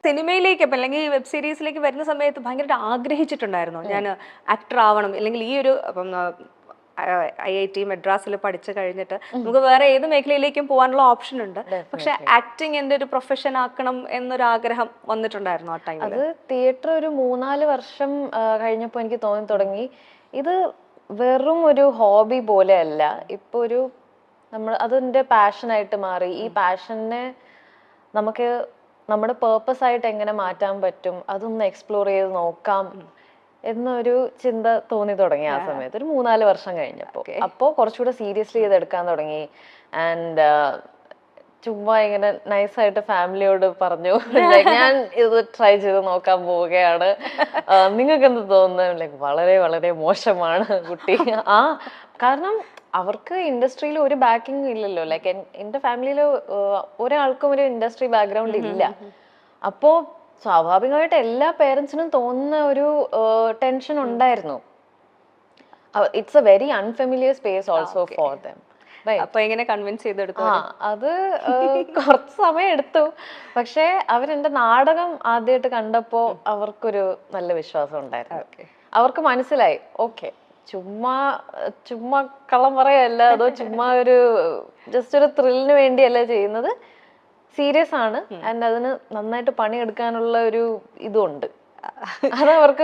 സിനിമയിലേക്ക് അല്ലെങ്കിൽ വെബ് സീരീസിലേക്ക് വരുന്ന സമയത്ത് ഭയങ്കരമായിട്ട് ആഗ്രഹിച്ചിട്ടുണ്ടായിരുന്നു ഞാൻ ആക്ടർ ആവണം, അല്ലെങ്കിൽ ഈ ഒരു IIT മദ്രാസിൽ പഠിച്ചു കഴിഞ്ഞിട്ട് നമുക്ക് വേറെ ഏത് മേഖലയിലേക്കും പോകാനുള്ള ഓപ്ഷൻ ഉണ്ട്. പക്ഷെ ആക്ടിങ് എൻ്റെ ഒരു പ്രൊഫഷൻ ആക്കണം എന്നൊരു ആഗ്രഹം വന്നിട്ടുണ്ടായിരുന്നു ആ ടൈമിൽ. അത് തിയേറ്റർ ഒരു 3-4 വർഷം കഴിഞ്ഞപ്പോൾ എനിക്ക് തോന്നി തുടങ്ങി ഇത് വെറും ഒരു ഹോബി പോലെയല്ല, ഇപ്പൊ ഒരു നമ്മൾ അതെന്റെ പാഷനായിട്ട് മാറി. ഈ പാഷനെ നമുക്ക് നമ്മുടെ പേർപ്പസ് ആയിട്ട് എങ്ങനെ മാറ്റാൻ പറ്റും, അതൊന്ന് എക്സ്പ്ലോർ ചെയ്ത് നോക്കാം എന്നൊരു ചിന്ത തോന്നി തുടങ്ങി ആ സമയത്ത്, ഒരു 3-4 വർഷം കഴിഞ്ഞപ്പോ. അപ്പോ കുറച്ചുകൂടെ സീരിയസ്ലി ചെയ്തെടുക്കാൻ തുടങ്ങി. ആൻഡ് ചുമ്മാ ഇങ്ങനെ നൈസായിട്ട് ഫാമിലിയോട് പറഞ്ഞു ഞാൻ ഇത് ട്രൈ ചെയ്ത് നോക്കാൻ പോവുകയാണ്, നിങ്ങൾക്ക് എന്ത് തോന്നുന്നു? ലൈക്ക് വളരെ വളരെ മോശമാണ് കുട്ടി. കാരണം അവർക്ക് ഇൻഡസ്ട്രിയിൽ ഒരു ബാക്കിംഗ് ഇല്ലല്ലോ. ലൈക്ക് എന്റെ ഫാമിലിയിൽ ഒരാൾക്കും ഒരു ഇൻഡസ്ട്രി ബാക്ക്ഗ്രൗണ്ട് ഇല്ല. അപ്പോ സ്വാഭാവികമായിട്ട് എല്ലാ പേരൻസിനും തോന്നുന്ന ഒരു ടെൻഷൻ ഉണ്ടായിരുന്നു. It's A very unfamiliar space also for them. അപ്പൊ എങ്ങനെ കൺവിൻസ് ചെയ്തെടുത്തു? അത് കുറച്ച് സമയം എടുത്തു. പക്ഷെ അവരെന്റെ നാടകം ആദ്യമായിട്ട് കണ്ടപ്പോ അവർക്കൊരു നല്ല വിശ്വാസം ഉണ്ടായിരുന്നു. അവർക്ക് മനസ്സിലായി, ഓക്കെ ചുമ്മാ ചുമ്മാ കള്ളം പറയല്ല, അതോ ചുമ്മാ ഒരു ജസ്റ്റ് ഒരു ത്രില്ലിന് വേണ്ടിയല്ല ചെയ്യുന്നത്, സീരിയസ് ആണ്. ആൻഡ് അതിന് നന്നായിട്ട് പണിയെടുക്കാനുള്ള ഒരു ഇതുണ്ട്. അതവർക്ക്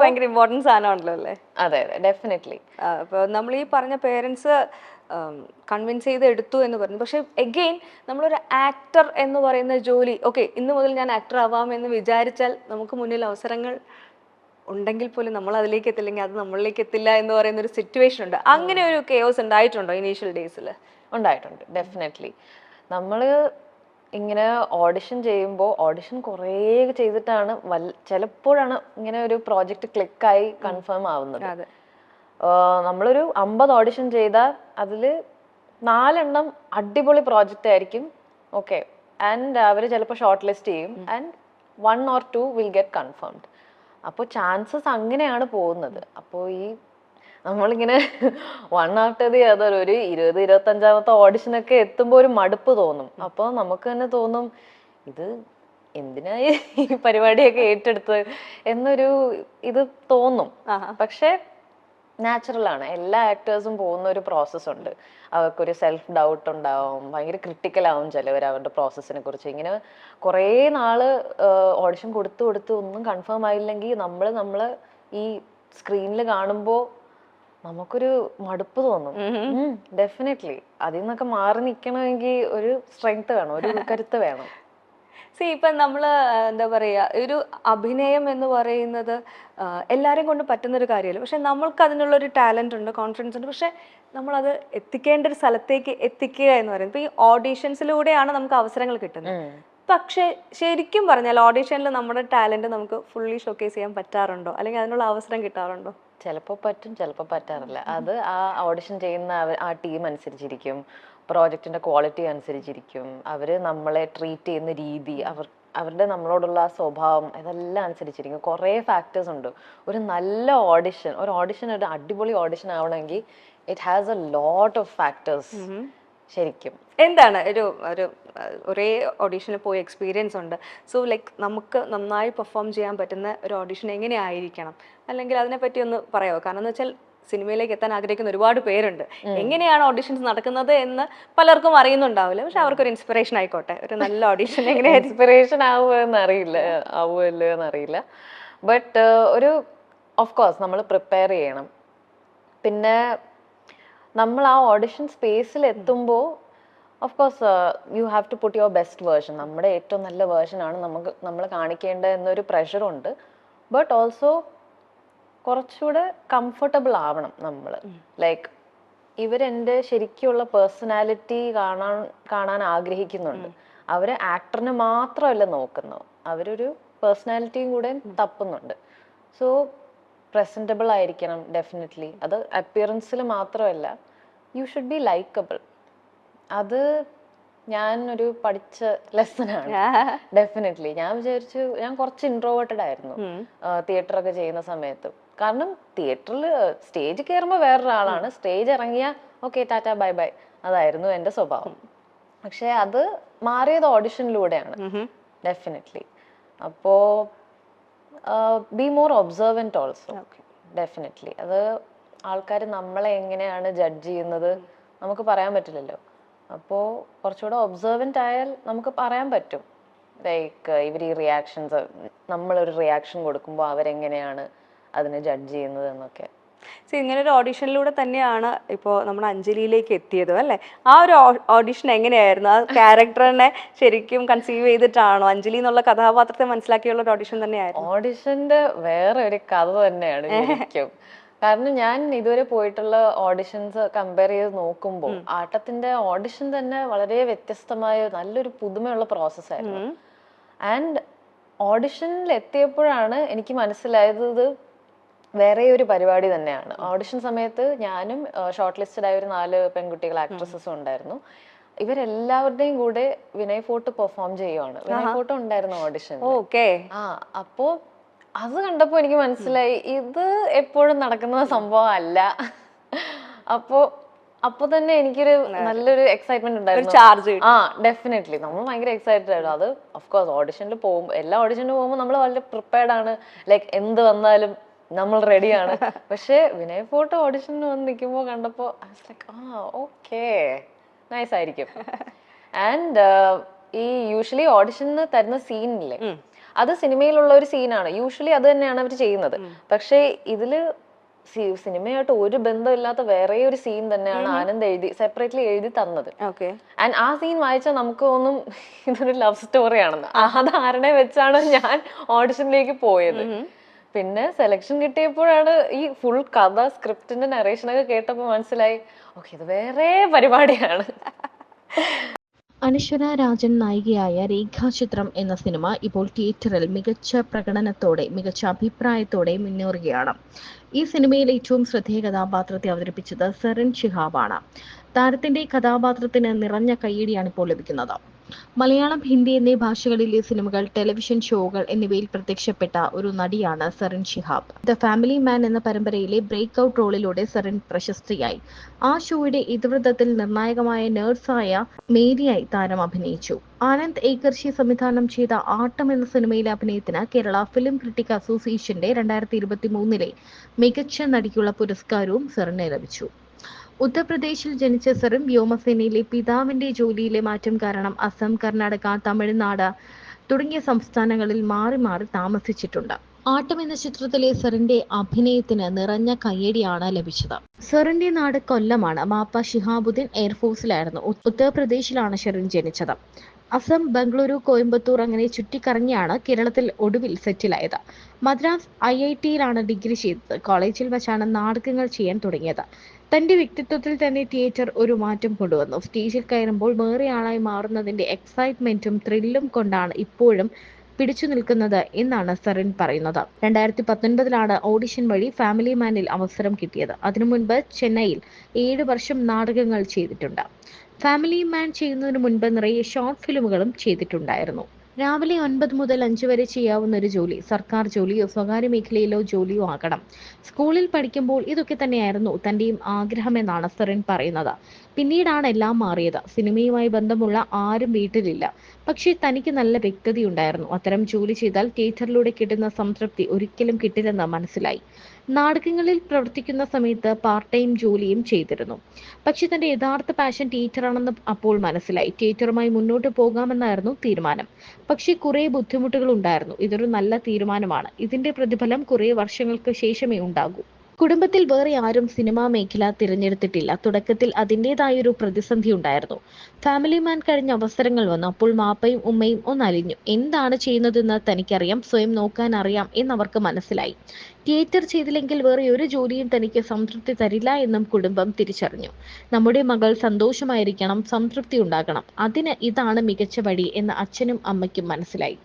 ഭയങ്കര ഇമ്പോർട്ടൻസ് സാധനമാണല്ലോ അല്ലേ? അതെ അതെ, ഡെഫിനറ്റ്ലി. അപ്പൊ നമ്മൾ ഈ പറഞ്ഞ പേരൻസ് കൺവിൻസ് ചെയ്ത് എടുത്തു എന്ന് പറഞ്ഞു. പക്ഷെ എഗെയിൻ നമ്മളൊരു ആക്ടർ എന്ന് പറയുന്ന ജോലി, ഓക്കെ ഇന്ന് മുതൽ ഞാൻ ആക്ടർ ആവാം എന്ന് വിചാരിച്ചാൽ നമുക്ക് മുന്നിൽ അവസരങ്ങൾ ഉണ്ടെങ്കിൽ പോലും നമ്മൾ അതിലേക്ക് എത്തില്ലെങ്കിൽ അത് നമ്മളിലേക്ക് എത്തില്ല എന്ന് പറയുന്ന ഒരു സിറ്റുവേഷൻ ഉണ്ട്. അങ്ങനെ ഒരു കെയോസ് ഉണ്ടായിട്ടുണ്ടോ ഇനീഷ്യൽ ഡേയ്സിൽ? ഉണ്ടായിട്ടുണ്ട്, ഡെഫിനറ്റ്ലി. നമ്മള് ഇങ്ങനെ ഓഡിഷൻ ചെയ്യുമ്പോൾ ഓഡിഷൻ കുറേ ചെയ്തിട്ടാണ് ചിലപ്പോഴാണ് ഇങ്ങനെ ഒരു പ്രോജക്റ്റ് ക്ലിക്കായി കൺഫേം ആവുന്നത്. നമ്മളൊരു 50 ഓഡിഷൻ ചെയ്താൽ അതിൽ 4 എണ്ണം അടിപൊളി പ്രോജക്റ്റ് ആയിരിക്കും, ഓക്കെ, ആൻഡ് അവർ ചിലപ്പോൾ ഷോർട്ട് ലിസ്റ്റ് ചെയ്യും, and 1 or 2 will get confirmed. അപ്പോൾ ചാൻസസ് അങ്ങനെയാണ് പോകുന്നത്. അപ്പോൾ ഈ നമ്മളിങ്ങനെ 1 after the other ഒരു 20-25ാമത്തെ ഓഡിഷനൊക്കെ എത്തുമ്പോൾ ഒരു മടുപ്പ് തോന്നും. അപ്പോൾ നമുക്ക് തന്നെ തോന്നും, ഇത് എന്തിനാ ഈ പരിപാടിയൊക്കെ ഏറ്റെടുത്ത് എന്നൊരു ഇത് തോന്നും. പക്ഷെ നാച്ചുറൽ ആണ്, എല്ലാ ആക്ടേഴ്സും പോകുന്ന ഒരു പ്രോസസ് ഉണ്ട്. അവർക്കൊരു സെൽഫ് ഡൗട്ട് ഉണ്ടാവും, ഭയങ്കര ക്രിട്ടിക്കൽ ആവും ചിലവർ അവരുടെ പ്രോസസ്സിനെ കുറിച്ച്. ഇങ്ങനെ കുറേ നാള് ഓഡിഷൻ കൊടുത്ത് ഒന്നും കൺഫേം ആയില്ലെങ്കിൽ നമ്മള് ഈ സ്ക്രീനിൽ കാണുമ്പോൾ നമുക്കൊരു മടുപ്പ് തോന്നും. ഡെഫിനറ്റ്ലി അതിൽ നിന്നൊക്കെ മാറി നിൽക്കണമെങ്കിൽ ഒരു സ്ട്രെങ്ത് വേണം, ഒരു കരുത്ത് വേണം. ഇപ്പം നമ്മൾ എന്താ പറയുക, ഒരു അഭിനയം എന്ന് പറയുന്നത് എല്ലാവരെയും കൊണ്ട് പറ്റുന്നൊരു കാര്യമല്ല. പക്ഷെ നമ്മൾക്ക് അതിനുള്ളൊരു ടാലൻ്റ് ഉണ്ട്, കോൺഫിഡൻസ് ഉണ്ട്. പക്ഷെ നമ്മളത് എത്തിക്കേണ്ട ഒരു സ്ഥലത്തേക്ക് എത്തിക്കുക എന്ന് പറയുന്നത് ഇപ്പോൾ ഈ ഓഡീഷൻസിലൂടെയാണ് നമുക്ക് അവസരങ്ങൾ കിട്ടുന്നത്. പക്ഷെ ശരിക്കും പറഞ്ഞാൽ ഓഡീഷനിൽ നമ്മുടെ ടാലന്റ് നമുക്ക് ഫുള്ളി ഷോക്കേസ് ചെയ്യാൻ പറ്റാറുണ്ടോ, അല്ലെങ്കിൽ അതിനുള്ള അവസരം കിട്ടാറുണ്ടോ? ചിലപ്പോൾ പറ്റും, ചിലപ്പോൾ പറ്റാറില്ല. അത് ആ ഓഡിഷൻ ചെയ്യുന്ന ആ ടീം അനുസരിച്ചിരിക്കും, പ്രോജക്റ്റിന്റെ ക്വാളിറ്റി അനുസരിച്ചിരിക്കും, അവര് നമ്മളെ ട്രീറ്റ് ചെയ്യുന്ന രീതി, അവരുടെ നമ്മളോടുള്ള ആ സ്വഭാവം, ഇതെല്ലാം അനുസരിച്ചിരിക്കും. കുറേ ഫാക്ടേഴ്സ് ഉണ്ട്. ഒരു നല്ല ഓഡിഷൻ, ഒരു അടിപൊളി ഓഡിഷൻ ആവണമെങ്കിൽ it has a lot of factors. ശരിക്കും എന്താണ് ഒരേ ഓഡീഷനിൽ പോയി എക്സ്പീരിയൻസ് ഉണ്ട്. സോ ലൈക്ക് നമുക്ക് നന്നായി പെർഫോം ചെയ്യാൻ പറ്റുന്ന ഒരു ഓഡീഷൻ എങ്ങനെയായിരിക്കണം, അല്ലെങ്കിൽ അതിനെപ്പറ്റി ഒന്ന് പറയാമോ? കാരണം എന്ന് വെച്ചാൽ സിനിമയിലേക്ക് എത്താൻ ആഗ്രഹിക്കുന്ന ഒരുപാട് പേരുണ്ട്. എങ്ങനെയാണ് ഓഡിഷൻസ് നടക്കുന്നത് എന്ന് പലർക്കും അറിയുന്നുണ്ടാവില്ല. പക്ഷെ അവർക്കൊരു ഇൻസ്പിറേഷൻ ആയിക്കോട്ടെ, ഒരു നല്ല ഓഡിഷൻ എങ്ങനെ ഇൻസ്പിറേഷൻ ആവുമല്ലോ എന്നറിയില്ല. ബട്ട് ഒരു ഓഫ് കോഴ്സ് നമ്മൾ പ്രിപ്പയർ ചെയ്യണം. പിന്നെ നമ്മൾ ആ ഓഡിഷൻ സ്പേസിൽ എത്തുമ്പോൾ of course you have to put your best version. നമ്മുടെ ഏറ്റവും നല്ല വേർഷനാണ് നമ്മൾ കാണിക്കേണ്ടത് എന്നൊരു പ്രഷറുണ്ട്. ബട്ട് ഓൾസോ കുറച്ചുകൂടെ കംഫർട്ടബിൾ ആവണം നമ്മൾ. ലൈക്ക് ഇവരെൻ്റെ ശരിക്കുള്ള പേഴ്സണാലിറ്റി കാണാൻ ആഗ്രഹിക്കുന്നുണ്ട്. അവര് ആക്ടറിനെ മാത്രമല്ല നോക്കുന്നു, അവരൊരു പേഴ്സണാലിറ്റിയും കൂടെ തപ്പുന്നുണ്ട്. സോ പ്രസന്റബിൾ ആയിരിക്കണം ഡെഫിനറ്റ്ലി. അത് അപ്പിയറൻസിൽ മാത്രമല്ല, യു ഷുഡ് ബി ലൈക്കബിൾ. അത് ഞാൻ ഒരു പഠിച്ച ലെസനാണ് ഡെഫിനറ്റ്ലി. ഞാൻ വിചാരിച്ചു, ഞാൻ കുറച്ച് ഇൻട്രോവേർട്ടഡ് ആയിരുന്നു തിയേറ്ററൊക്കെ ചെയ്യുന്ന സമയത്ത്. കാരണം തിയേറ്ററിൽ സ്റ്റേജ് കയറുമ്പോൾ വേറൊരാളാണ്, സ്റ്റേജ് ഇറങ്ങിയ ഓക്കെ ടാറ്റ ബൈ ബൈ, അതായിരുന്നു എൻ്റെ സ്വഭാവം. പക്ഷെ അത് മാറിയത് ഓഡിഷനിലൂടെയാണ് ഡെഫിനറ്റ്ലി. അപ്പോൾ be more ഒബ്സർവൻറ്റ് also. Okay. Definitely അത് ആൾക്കാർ നമ്മളെ എങ്ങനെയാണ് ജഡ്ജ് ചെയ്യുന്നത് നമുക്ക് പറയാൻ പറ്റില്ലല്ലോ. അപ്പോൾ കുറച്ചുകൂടെ ഒബ്സർവൻ്റ് ആയാൽ നമുക്ക് പറയാൻ പറ്റും, ലൈക്ക് ഇവർ ഈ റിയാക്ഷൻസ്, നമ്മളൊരു റിയാക്ഷൻ കൊടുക്കുമ്പോൾ അവരെങ്ങനെയാണ് അതിനെ ജഡ്ജ് ചെയ്യുന്നത് എന്നൊക്കെ. ഇങ്ങനെ ഒരു ഓഡിഷനിലൂടെ തന്നെയാണ് ഇപ്പോൾ നമ്മൾ അഞ്ജലിയിലേക്ക് എത്തിയത് അല്ലേ? ആ ഒരു ഓഡിഷൻ എങ്ങനെയായിരുന്നു? ആ ക്യാരക്ടറിനെ ശരിക്കും കൺസീവ് ചെയ്തിട്ടാണോ, അഞ്ജലി എന്നുള്ള കഥാപാത്രത്തെ മനസ്സിലാക്കിയുള്ള ഒരു ഓഡിഷൻ തന്നെയായിരുന്നു? ഓഡിഷന്റെ വേറെ ഒരു കഥ തന്നെയാണ് ശരിക്കും. കാരണം ഞാൻ ഇതുവരെ പോയിട്ടുള്ള ഓഡിഷൻസ് കമ്പയർ ചെയ്ത് നോക്കുമ്പോൾ ആട്ടത്തിന്റെ ഓഡിഷൻ തന്നെ വളരെ വ്യത്യസ്തമായ നല്ലൊരു പുതുമയുള്ള പ്രോസസ്സായിരുന്നു. ആൻഡ് ഓഡിഷനിൽ എത്തിയപ്പോഴാണ് എനിക്ക് മനസ്സിലായത് ഇത് വേറെ ഒരു പരിപാടി തന്നെയാണ്. ഓഡിഷൻ സമയത്ത് ഞാനും ഷോർട്ട് ലിസ്റ്റഡ് ആയ ഒരു 4 പെൺകുട്ടികൾ ആക്ട്രസസും ഉണ്ടായിരുന്നു. ഇവരെല്ലാവരുടെയും കൂടെ വിനയ് ഫോർട്ട് പെർഫോം ചെയ്യുവാണ്. വിനയ് ഫോർട്ട് ഉണ്ടായിരുന്നു ഓഡിഷൻ. അപ്പോ അത് കണ്ടപ്പോ എനിക്ക് മനസ്സിലായി ഇത് എപ്പോഴും നടക്കുന്ന സംഭവം അല്ല. അപ്പൊ തന്നെ എനിക്കൊരു നല്ലൊരു എക്സൈറ്റ്മെന്റ് ഉണ്ടായിരുന്നു. ഡെഫിനറ്റ്ലി നമ്മൾ ഭയങ്കര എക്സൈറ്റഡ് ആയിരുന്നു. അത് ഓഫ്കോഴ്സ് ഓഡിഷനിൽ പോകുമ്പോൾ, എല്ലാ ഓഡിഷനിൽ പോകുമ്പോൾ നമ്മൾ വളരെ പ്രിപ്പയർഡ് ആണ്, ലൈക്ക് എന്ത് വന്നാലും നമ്മൾ റെഡിയാണ്. പക്ഷെ വിനയ് ഫോർട്ട് ഓഡിഷന് വന്ന് നിൽക്കുമ്പോൾ കണ്ടപ്പോ ഓക്കെ നൈസ് ആയിരിക്കും. ആൻഡ് ഈ യൂഷ്വലി ഓഡിഷന് തരുന്ന സീനില്ലേ, അത് സിനിമയിലുള്ള ഒരു സീനാണ്. യൂഷ്വലി അത് തന്നെയാണ് അവർ ചെയ്യുന്നത്. പക്ഷെ ഇതില് സിനിമയായിട്ട് ഒരു ബന്ധമില്ലാത്ത വേറെ ഒരു സീൻ തന്നെയാണ് ആനന്ദ് സെപ്പറേറ്റ്ലി എഴുതി തന്നത്. ആൻഡ് ആ സീൻ വായിച്ചാൽ നമുക്ക് തോന്നും ഇതൊരു ലവ് സ്റ്റോറിയാണെന്ന്. അത് ആരുടെ വെച്ചാണ് ഞാൻ ഓഡിഷനിലേക്ക് പോയത്. പിന്നെ സെലക്ഷൻ കിട്ടിയപ്പോഴാണ് ഈ ഫുൾ കഥ, സ്ക്രിപ്റ്റിന്റെ നറേഷനൊക്കെ കേട്ടപ്പോൾ മനസ്സിലായി ഓക്കെ ഇത് വേറെ പരിപാടിയാണ്. അനശ്വര രാജൻ നായികയായ രേഖാചിത്രം എന്ന സിനിമ ഇപ്പോൾ തിയേറ്ററിൽ മികച്ച പ്രകടനത്തോടെ, മികച്ച അഭിപ്രായത്തോടെ മുന്നേറുകയാണ്. ഈ സിനിമയിൽ ഏറ്റവും ശ്രദ്ധേയ കഥാപാത്രത്തെ അവതരിപ്പിച്ചത് സരൺ ശിഹാബാണ്. താരത്തിന്റെ കഥാപാത്രത്തിന് നിറഞ്ഞ കയ്യടിയാണ് ഇപ്പോൾ ലഭിക്കുന്നത്. മലയാളം, ഹിന്ദി എന്നീ ഭാഷകളിലെ സിനിമകൾ, ടെലിവിഷൻ ഷോകൾ എന്നിവയിൽ പ്രത്യക്ഷപ്പെട്ട ഒരു നടിയാണ് സരൺ ശിഹാബ്. ദ ഫാമിലി മാൻ എന്ന പരമ്പരയിലെ ബ്രേക്ക് ഔട്ട് റോളിലൂടെ സരൺ പ്രശസ്തിയായി. ആ ഷോയുടെ ഇതിവൃത്തത്തിൽ നിർണായകമായ നേഴ്സായ മേരിയായി താരം അഭിനയിച്ചു. ആനന്ദ് ഏകർഷി സംവിധാനം ചെയ്ത ആട്ടം എന്ന സിനിമയിലെ അഭിനയത്തിന് കേരള ഫിലിം ക്രിട്ടിക് അസോസിയേഷന്റെ 2023 മികച്ച നടിക്കുള്ള പുരസ്കാരവും സരണിന് ലഭിച്ചു. ഉത്തർപ്രദേശിൽ ജനിച്ച സരൺ വ്യോമസേനയിലെ പിതാവിന്റെ ജോലിയിലെ മാറ്റം കാരണം അസം, കർണാടക, തമിഴ്നാട് തുടങ്ങിയ സംസ്ഥാനങ്ങളിൽ മാറി മാറി താമസിച്ചിട്ടുണ്ട്. ആട്ടം എന്ന ചിത്രത്തിലെ സറിന്റെ അഭിനയത്തിന് നിറഞ്ഞ കയ്യടിയാണ് ലഭിച്ചത്. സറിന്റെ നാട് കൊല്ലമാണ്. മാപ്പ ഷിഹാബുദ്ദീൻ എയർഫോഴ്സിലായിരുന്നു. ഉത്തർപ്രദേശിലാണ് ഷെറിൻ ജനിച്ചത്. അസം, ബംഗളൂരു, കോയമ്പത്തൂർ അങ്ങനെ ചുറ്റിക്കറങ്ങിയാണ് കേരളത്തിൽ ഒടുവിൽ സെറ്റിലായത്. മദ്രാസ് IITയിലാണ് ഡിഗ്രി ചെയ്തത്. കോളേജിൽ വെച്ചാണ് നാടകങ്ങൾ ചെയ്യാൻ തുടങ്ങിയത്. തന്റെ വ്യക്തിത്വത്തിൽ തന്നെ തിയേറ്റർ ഒരു മാറ്റം കൊണ്ടുവന്നു. സ്റ്റേജിൽ കയറുമ്പോൾ വേറെ ആളായി മാറുന്നതിന്റെ എക്സൈറ്റ്മെന്റും ത്രില്ലും കൊണ്ടാണ് ഇപ്പോഴും പിടിച്ചു നിൽക്കുന്നത് എന്നാണ് സറിൻ പറയുന്നത്. 2019 ഓഡിഷൻ വഴി ഫാമിലി മാനിൽ അവസരം കിട്ടിയത്. അതിനു മുൻപ് ചെന്നൈയിൽ 7 വർഷം നാടകങ്ങൾ ചെയ്തിട്ടുണ്ട്. ഫാമിലി മാൻ ചെയ്യുന്നതിന് മുൻപ് നിറയെ ഷോർട്ട് ഫിലിമുകളും ചെയ്തിട്ടുണ്ടായിരുന്നു. രാവിലെ 9 മുതൽ 5 വരെ ചെയ്യാവുന്ന ഒരു ജോലി സർക്കാർ ജോലിയോ സ്വകാര്യ മേഖലയിലോ ജോലിയോ ആകണം. സ്കൂളിൽ പഠിക്കുമ്പോൾ ഇതൊക്കെ തന്നെയായിരുന്നു തന്റെയും ആഗ്രഹമെന്നാണ് സറിൻ പറയുന്നത്. പിന്നീടാണ് എല്ലാം മാറിയത്. സിനിമയുമായി ബന്ധമുള്ള ആരും വീട്ടിലില്ല. പക്ഷേ തനിക്ക് നല്ല വ്യക്തതയുണ്ടായിരുന്നു. അത്തരം ജോലി ചെയ്താൽ തിയേറ്ററിലൂടെ കിട്ടുന്ന സംതൃപ്തി ഒരിക്കലും കിട്ടില്ലെന്ന് മനസ്സിലായി. നാടകങ്ങളിൽ പ്രവർത്തിക്കുന്ന സമയത്ത് പാർട്ട് ടൈം ജോലിയും ചെയ്തിരുന്നു. പക്ഷെ തന്റെ യഥാർത്ഥ പാഷൻ തിയേറ്ററാണെന്ന് അപ്പോൾ മനസ്സിലായി. തിയേറ്ററുമായി മുന്നോട്ട് പോകാമെന്നായിരുന്നു തീരുമാനം. പക്ഷേ കുറെ ബുദ്ധിമുട്ടുകൾ ഉണ്ടായിരുന്നു. ഇതൊരു നല്ല തീരുമാനമാണ്. ഇതിന്റെ പ്രതിഫലം കുറെ വർഷങ്ങൾക്ക് ശേഷമേ ഉണ്ടാകൂ. കുടുംബത്തിൽ വേറെ ആരും സിനിമാ മേഖല തിരഞ്ഞെടുത്തിട്ടില്ല. തുടക്കത്തിൽ അതിൻ്റെതായൊരു പ്രതിസന്ധി ഉണ്ടായിരുന്നു. ഫാമിലി മാൻ കഴിഞ്ഞ അവസരങ്ങൾ വന്നു. അപ്പോൾ മാപ്പയും ഉമ്മയും ഒന്നലിഞ്ഞു. എന്താണ് ചെയ്യുന്നതെന്ന് തനിക്കറിയാം, സ്വയം നോക്കാൻ അറിയാം എന്നവർക്ക് മനസ്സിലായി. തിയേറ്റർ ചെയ്തില്ലെങ്കിൽ വേറെ ഒരു ജോലിയും തനിക്ക് സംതൃപ്തി തരില്ല എന്നും കുടുംബം തിരിച്ചറിഞ്ഞു. നമ്മുടെ മകൾ സന്തോഷമായിരിക്കണം, സംതൃപ്തി ഉണ്ടാകണം, അതിന് ഇതാണ് മികച്ച വഴി എന്ന് അച്ഛനും അമ്മയ്ക്കും മനസ്സിലായി.